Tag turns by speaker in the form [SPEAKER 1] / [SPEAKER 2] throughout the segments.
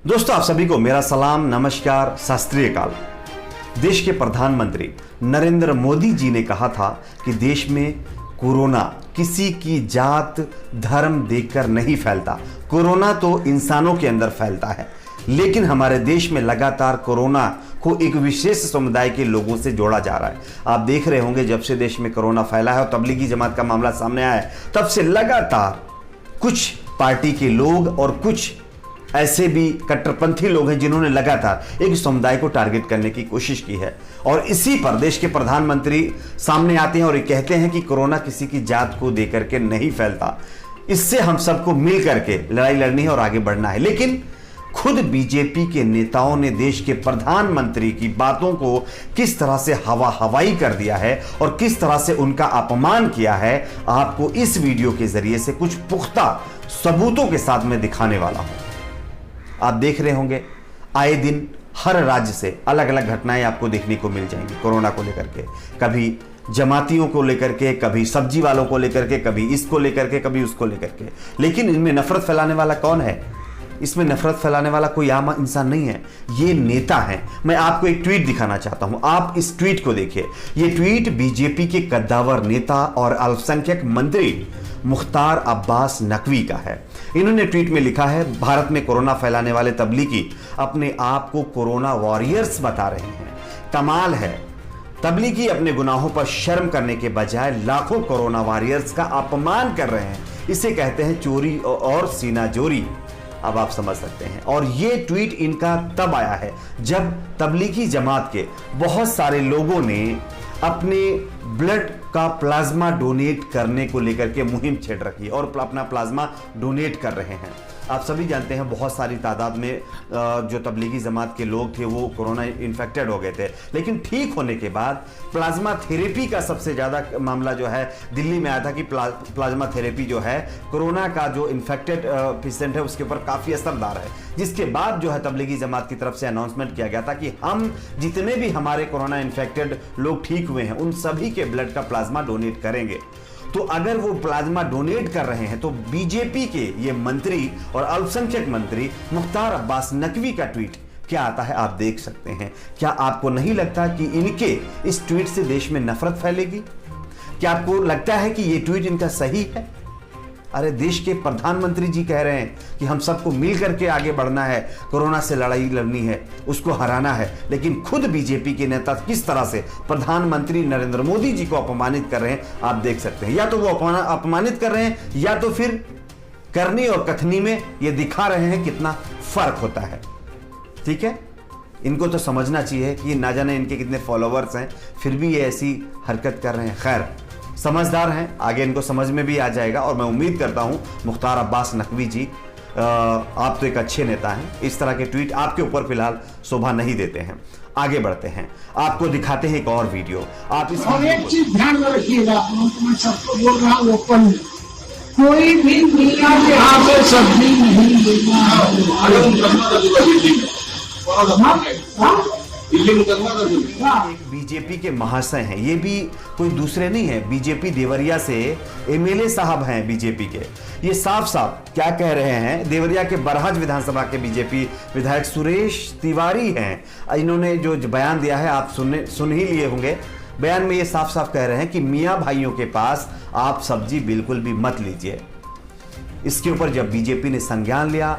[SPEAKER 1] दोस्तों, आप सभी को मेरा सलाम, नमस्कार, शास्त्रीय काल। देश के प्रधानमंत्री नरेंद्र मोदी जी ने कहा था कि देश में कोरोना किसी की जात धर्म देखकर नहीं फैलता। कोरोना तो इंसानों के अंदर फैलता है, लेकिन हमारे देश में लगातार कोरोना को एक विशेष समुदाय के लोगों से जोड़ा जा रहा है। आप देख रहे होंगे, जब से देश में कोरोना फैला है और तबलीगी जमात का मामला सामने आया है, तब से लगातार कुछ पार्टी के लोग और कुछ ऐसे भी कट्टरपंथी लोग हैं जिन्होंने लगातार एक समुदाय को टारगेट करने की कोशिश की है। और इसी पर देश के प्रधानमंत्री सामने आते हैं और ये कहते हैं कि कोरोना किसी की जात को देकर के नहीं फैलता, इससे हम सबको मिल करके लड़ाई लड़नी है और आगे बढ़ना है। लेकिन खुद बीजेपी के नेताओं ने देश के प्रधानमंत्री की बातों को किस तरह से हवा हवाई कर दिया है और किस तरह से उनका अपमान किया है, आपको इस वीडियो के जरिए से कुछ पुख्ता सबूतों के साथ मैं दिखाने वाला हूं। आप देख रहे होंगे, आए दिन हर राज्य से अलग अलग घटनाएं आपको देखने को मिल जाएंगी कोरोना को लेकर के। कभी जमातियों को लेकर के, कभी सब्जी वालों को लेकर के, कभी इसको लेकर के, कभी उसको लेकर के। लेकिन इनमें नफरत फैलाने वाला कौन है? इसमें नफरत फैलाने वाला कोई आम इंसान नहीं है, ये नेता है। मैं आपको एक ट्वीट दिखाना चाहता हूं, आप इस ट्वीट को देखिए। ये ट्वीट बीजेपी के कद्दावर नेता और अल्पसंख्यक मंत्री मुख्तार अब्बास नकवी का है। इन्होंने ट्वीट में लिखा है, भारत में कोरोना फैलाने वाले तबलीगी अपने आप को कोरोना वॉरियर्स बता रहे हैं। कमाल है, तबलीगी अपने गुनाहों पर शर्म करने के बजाय लाखों कोरोना वॉरियर्स का अपमान कर रहे हैं। इसे कहते हैं चोरी और सीना जोरी। अब आप समझ सकते हैं। और ये ट्वीट इनका तब आया है जब तबलीगी जमात के बहुत सारे लोगों ने अपने ब्लड का प्लाज्मा डोनेट करने को लेकर के मुहिम छेड़ रखी है और अपना प्लाज्मा डोनेट कर रहे हैं। आप सभी जानते हैं, बहुत सारी तादाद में जो तबलीगी जमात के लोग थे वो कोरोना इन्फेक्टेड हो गए थे, लेकिन ठीक होने के बाद प्लाज्मा थेरेपी का सबसे ज़्यादा मामला जो है दिल्ली में आया था कि प्लाज्मा थेरेपी जो है कोरोना का जो इन्फेक्टेड पेशेंट है उसके ऊपर काफ़ी असरदार है। जिसके बाद जो है तबलीगी जमात की तरफ से अनाउंसमेंट किया गया था कि हम जितने भी हमारे कोरोना इन्फेक्टेड लोग ठीक हुए हैं उन सभी के ब्लड का प्लाज्मा डोनेट करेंगे। तो अगर वो प्लाज्मा डोनेट कर रहे हैं तो बीजेपी के ये मंत्री और अल्पसंख्यक मंत्री मुख्तार अब्बास नकवी का ट्वीट क्या आता है, आप देख सकते हैं। क्या आपको नहीं लगता कि इनके इस ट्वीट से देश में नफरत फैलेगी? क्या आपको लगता है कि ये ट्वीट इनका सही है? अरे, देश के प्रधानमंत्री जी कह रहे हैं कि हम सबको मिल करके आगे बढ़ना है, कोरोना से लड़ाई लड़नी है, उसको हराना है। लेकिन खुद बीजेपी के नेता किस तरह से प्रधानमंत्री नरेंद्र मोदी जी को अपमानित कर रहे हैं, आप देख सकते हैं। या तो वो अपमानित कर रहे हैं या तो फिर करनी और कथनी में ये दिखा रहे हैं कितना फर्क होता है। ठीक है, इनको तो समझना चाहिए कि ना जाने इनके कितने फॉलोवर्स हैं, फिर भी ये ऐसी हरकत कर रहे हैं। खैर, समझदार हैं, आगे इनको समझ में भी आ जाएगा। और मैं उम्मीद करता हूं मुख्तार अब्बास नकवी जी, आप तो एक अच्छे नेता हैं, इस तरह के ट्वीट आपके ऊपर फिलहाल शोभा नहीं देते हैं। आगे बढ़ते हैं, आपको दिखाते हैं एक और वीडियो। आप इस
[SPEAKER 2] एक चीज ध्यान में रखिएगा, मैं सबको बोल रहा हूँ, ओपन कोई भी दुनिया के हाथ से सब्जी नहीं
[SPEAKER 1] एक बीजेपी के महाशय हैं, ये भी कोई दूसरे नहीं है, बीजेपी देवरिया से एमएलए साहब हैं बीजेपी के। ये साफ साफ क्या कह रहे हैं, देवरिया के बरहज विधानसभा के बीजेपी विधायक सुरेश तिवारी हैं। इन्होंने जो बयान दिया है आप सुन ही लिए होंगे। बयान में ये साफ साफ कह रहे हैं कि मियाँ भाइयों के पास आप सब्जी बिल्कुल भी मत लीजिए। इसके ऊपर जब बीजेपी ने संज्ञान लिया,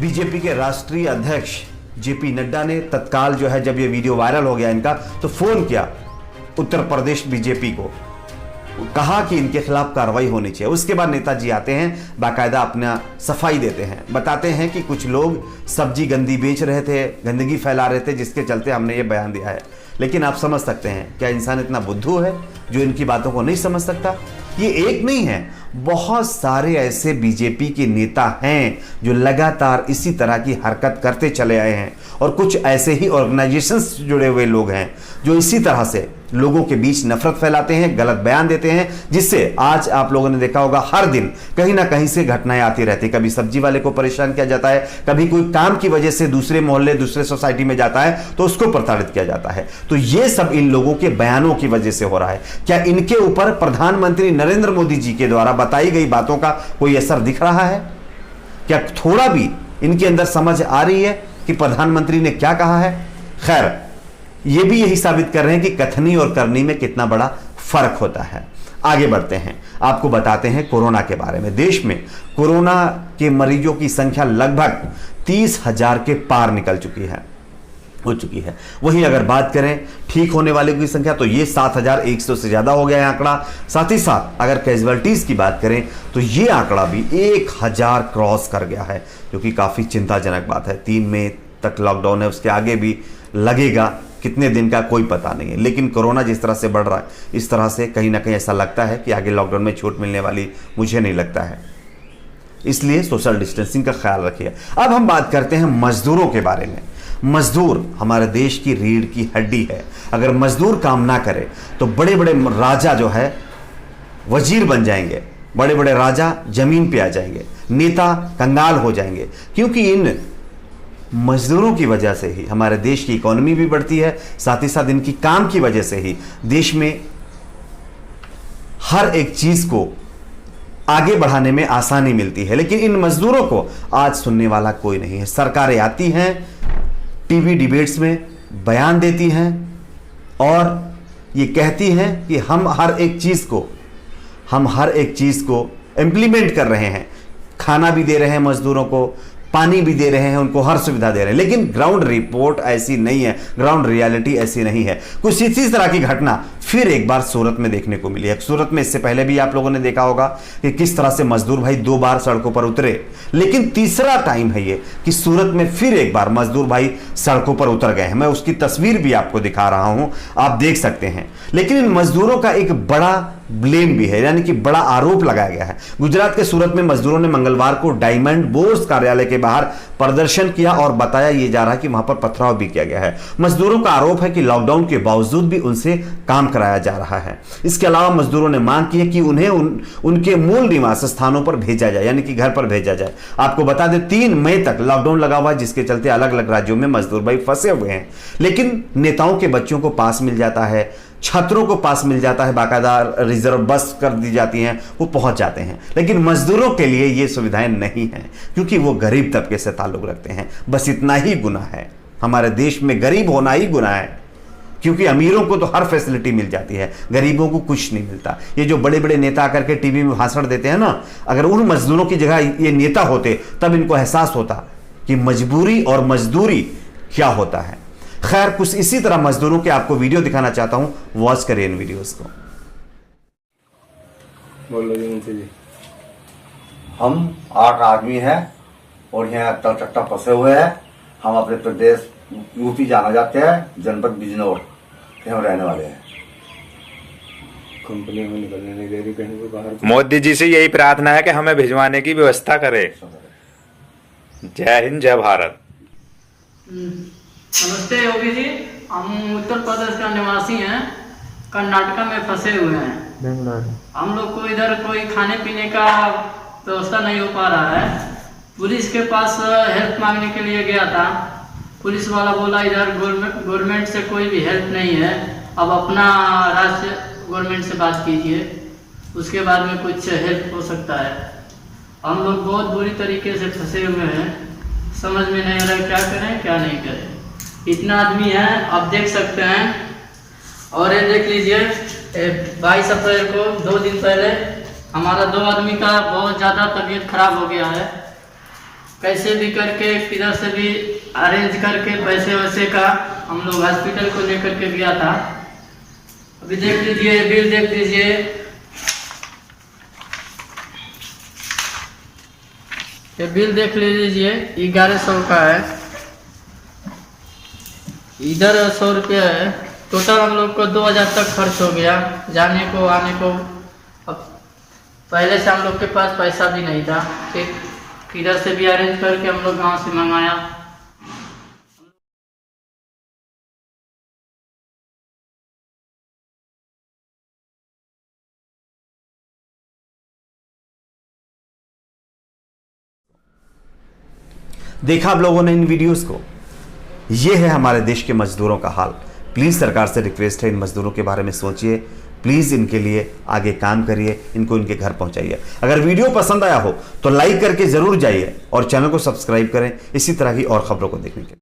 [SPEAKER 1] बीजेपी के राष्ट्रीय अध्यक्ष जेपी नड्डा ने तत्काल जो है, जब ये वीडियो वायरल हो गया इनका, तो फोन किया उत्तर प्रदेश बीजेपी को, कहा कि इनके खिलाफ कार्रवाई होनी चाहिए। उसके बाद नेताजी आते हैं, बाकायदा अपना सफाई देते हैं, बताते हैं कि कुछ लोग सब्जी गंदी बेच रहे थे, गंदगी फैला रहे थे, जिसके चलते हमने ये बयान दिया है। लेकिन आप समझ सकते हैं, क्या इंसान इतना बुद्धू है जो इनकी बातों को नहीं समझ सकता? ये एक नहीं है, बहुत सारे ऐसे बीजेपी के नेता हैं जो लगातार इसी तरह की हरकत करते चले आए हैं। और कुछ ऐसे ही ऑर्गेनाइजेशंस से जुड़े हुए लोग हैं जो इसी तरह से लोगों के बीच नफरत फैलाते हैं, गलत बयान देते हैं, जिससे आज आप लोगों ने देखा होगा हर दिन कहीं ना कहीं से घटनाएं आती रहती है। कभी सब्जी वाले को परेशान किया जाता है, कभी कोई काम की वजह से दूसरे मोहल्ले दूसरे सोसाइटी में जाता है तो उसको प्रताड़ित किया जाता है। तो ये सब इन लोगों के बयानों की वजह से हो रहा है। क्या इनके ऊपर प्रधानमंत्री नरेंद्र मोदी जी के द्वारा बताई गई बातों का कोई असर दिख रहा है? क्या थोड़ा भी इनके अंदर समझ आ रही है कि प्रधानमंत्री ने क्या कहा है? खैर, ये भी यही साबित कर रहे हैं कि कथनी और करनी में कितना बड़ा फर्क होता है। आगे बढ़ते हैं, आपको बताते हैं कोरोना के बारे में। देश में कोरोना के मरीजों की संख्या लगभग 30,000 के पार निकल हो चुकी है। वहीं अगर बात करें ठीक होने वालों की संख्या तो ये 7,100 से ज्यादा हो गया है आंकड़ा। साथ ही साथ अगर कैजुअलिटीज की बात करें तो ये आंकड़ा भी 1,000 क्रॉस कर गया है, जो कि काफी चिंताजनक बात है। 3 मई तक लॉकडाउन है, उसके आगे भी लगेगा, कितने दिन का कोई पता नहीं है। लेकिन कोरोना जिस तरह से बढ़ रहा है, इस तरह से कहीं ना कहीं ऐसा लगता है कि आगे लॉकडाउन में छूट मिलने वाली मुझे नहीं लगता है। इसलिए सोशल डिस्टेंसिंग का ख्याल रखिए। अब हम बात करते हैं मजदूरों के बारे में। मजदूर हमारे देश की रीढ़ की हड्डी है। अगर मजदूर काम ना करे तो बड़े बड़े राजा जो है वजीर बन जाएंगे, बड़े बड़े राजा जमीन पे आ जाएंगे, नेता कंगाल हो जाएंगे, क्योंकि इन मजदूरों की वजह से ही हमारे देश की इकोनॉमी भी बढ़ती है। साथ ही साथ इनकी काम की वजह से ही देश में हर एक चीज को आगे बढ़ाने में आसानी मिलती है। लेकिन इन मजदूरों को आज सुनने वाला कोई नहीं है। सरकारें आती हैं, टीवी डिबेट्स में बयान देती हैं और ये कहती हैं कि हम हर एक चीज को इंप्लीमेंट कर रहे हैं, खाना भी दे रहे हैं मजदूरों को, पानी भी दे रहे हैं, उनको हर सुविधा दे रहे हैं। लेकिन ग्राउंड रिपोर्ट ऐसी नहीं है, ग्राउंड रियलिटी ऐसी नहीं है। कुछ इसी तरह की घटना फिर एक बार सूरत में देखने को मिली है। सूरत में इससे पहले भी आप लोगों ने देखा होगा कि किस तरह से मजदूर भाई 2 बार सड़कों पर उतरे, लेकिन तीसरा टाइम है ये कि सूरत में फिर एक बार मजदूर भाई सड़कों पर उतर गए हैं। मैं उसकी तस्वीर भी आपको दिखा रहा हूं, आप देख सकते हैं। लेकिन इन मजदूरों का एक बड़ा ब्लेम भी है, यानी कि बड़ा आरोप लगाया गया है। गुजरात के सूरत में मजदूरों ने मंगलवार को डायमंड बोर्स कार्यालय के बाहर प्रदर्शन किया और बताया यह जा रहा है कि वहां पर पथराव भी किया गया है। मजदूरों का आरोप है कि लॉकडाउन के बावजूद भी उनसे काम कराया जा रहा है। इसके अलावा मजदूरों ने मांग की है कि उन्हें उनके मूल निवास स्थानों पर भेजा जाए, यानी कि घर पर भेजा जाए। आपको बता दें 3 मई तक लॉकडाउन लगा हुआ है, जिसके चलते अलग अलग राज्यों में मजदूर भाई फंसे हुए हैं। लेकिन नेताओं के बच्चों को पास मिल जाता है, छात्रों को पास मिल जाता है, बाकायदा रिजर्व बस कर दी जाती हैं, वो पहुंच जाते हैं। लेकिन मजदूरों के लिए ये सुविधाएं नहीं हैं, क्योंकि वो गरीब तबके से ताल्लुक रखते हैं। बस इतना ही गुनाह है। हमारे देश में गरीब होना ही गुनाह है, क्योंकि अमीरों को तो हर फैसिलिटी मिल जाती है, गरीबों को कुछ नहीं मिलता। ये जो बड़े बड़े नेता आकर के टीवी में भाषण देते हैं ना, अगर उन मजदूरों की जगह ये नेता होते तब इनको एहसास होता कि मजबूरी और मजदूरी क्या होता है। खैर, कुछ इसी तरह मजदूरों के आपको वीडियो दिखाना चाहता हूं, वॉच करिए इन वीडियोस को।
[SPEAKER 3] बोलो जी मुंशी जी।
[SPEAKER 4] हम 8 आदमी हैं और यहाँ तलचट्टा फंसे हुए हैं। हम अपने प्रदेश यूपी जाना चाहते हैं, जनपद बिजनौर के हम रहने वाले हैं।
[SPEAKER 3] कंपनी में निकलने नहीं दे रही कहीं भी बाहर।
[SPEAKER 5] मोदी जी से यही प्रार्थना है कि हमें भिजवाने की व्यवस्था करे। जय हिंद, जय भारत।
[SPEAKER 6] नमस्ते योगी जी, हम उत्तर प्रदेश का निवासी हैं, कर्नाटका में फंसे हुए हैं। हम लोग को इधर कोई खाने पीने का व्यवस्था नहीं हो पा रहा है। पुलिस के पास हेल्प मांगने के लिए गया था, पुलिस वाला बोला इधर गवर्नमेंट से कोई भी हेल्प नहीं है, अब अपना राज्य गवर्नमेंट से बात कीजिए, उसके बाद में कुछ हेल्प हो सकता है। हम लोग बहुत बुरी तरीके से फंसे हुए हैं, समझ में नहीं आ रहा क्या करें क्या नहीं करें। इतना आदमी है, आप देख सकते हैं। और ये देख लीजिए 22 अप्रैल को 2 दिन पहले हमारा 2 आदमी का बहुत ज़्यादा तबीयत खराब हो गया है। कैसे भी करके किधर से भी अरेंज करके पैसे वैसे का हम लोग हॉस्पिटल को लेकर के गया था। अभी देख लीजिए, बिल देख लीजिए, ये बिल देख लीजिए, 1100 का है, इधर 100 रुपया है। टोटल हम लोग को 2000 तक खर्च हो गया जाने को आने को। अब पहले से हम लोग के पास पैसा भी नहीं था, फिर किधर से भी अरेंज करके हम लोग गांव से मंगाया।
[SPEAKER 1] देखा आप लोगों ने इन वीडियोस को। ये है हमारे देश के मजदूरों का हाल। प्लीज सरकार से रिक्वेस्ट है, इन मजदूरों के बारे में सोचिए, प्लीज़ इनके लिए आगे काम करिए, इनको इनके घर पहुंचाइए। अगर वीडियो पसंद आया हो तो लाइक करके ज़रूर जाइए और चैनल को सब्सक्राइब करें इसी तरह की और खबरों को देखने के लिए।